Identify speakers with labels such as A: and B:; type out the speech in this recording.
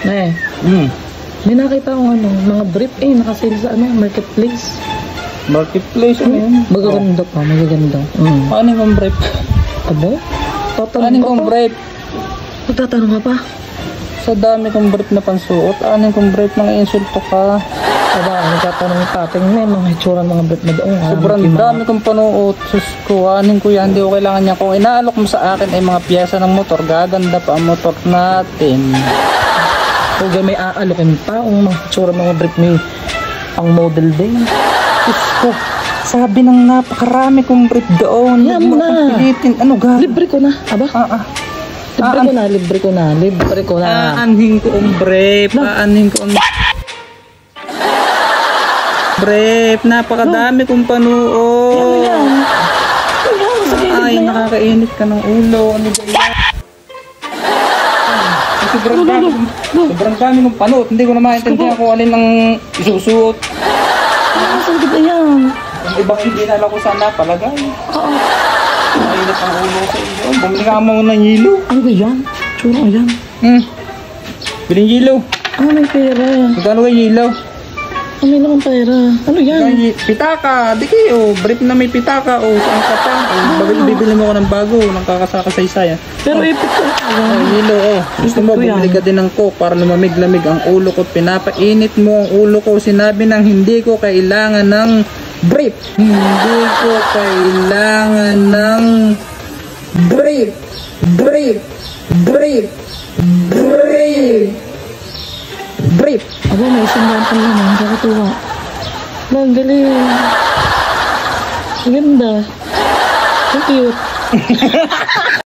A: May nakita akong mga brief nakasale sa marketplace.
B: Marketplace, ano yun?
A: Magaganda pa, magaganda.
B: Ano yung brief?
A: Abo?
B: Ano yung brief?
A: Magtatanong ka pa?
B: Sa dami kong brief na pansuot, ano yung brief nang insulto ka?
A: Aba, nagtatanong ka, tingnan mga itsura mga brief na doon.
B: Sobrang dami kong panuot. Sus ko, anin ko yan, hindi ko kailangan niya. Kung inaalok mo sa akin ay mga piyesa ng motor, gaganda pa ang motor natin.
A: Huwag may aalokin pa kung mga itsura mga brief may ang model din.
B: Sus ko, sabi ng napakarami kong brief doon.
A: Yan mo na.
B: Pilitin. Ano ga?
A: Libre ko na. Aba? Libre ko na.
B: Aanhin ko ang brief. Aanhin ko ang brief. Napakadami kong panuot. Ay, nakakainit ka ng ulo. Ano ba yan? Sobrang dami kong panuot. Hindi ko na maintindihan kung alin ang isusuot.
A: Saglit na yan.
B: Ang ibang hindi na alam ko saan napalagay. Mainit ang ulo ko. Bumili ka mo ng hilo.
A: Ano ba yan? Tsura yan.
B: Biling hilo.
A: May pera.
B: Magkano kayo hilo?
A: May lakang pera. Ano yan?
B: Pitaka. Di kayo. Brief na may pitaka. Saan ka pa? Bibili mo ko ng bago. Nang kakasakasay-saya.
A: Pero ipit ko.
B: Hilo. Gusto mo, bumili ka din ng coke para lumamig-lamig ang ulo ko. Pinapainit mo ang ulo ko. Sinabi nang hindi ko kailangan ng brief. Hindi ko kailangan ng brief.
A: Aba, may isang gantan naman. Kakatuwa. Ang galing. Ang ganda. Ang cute.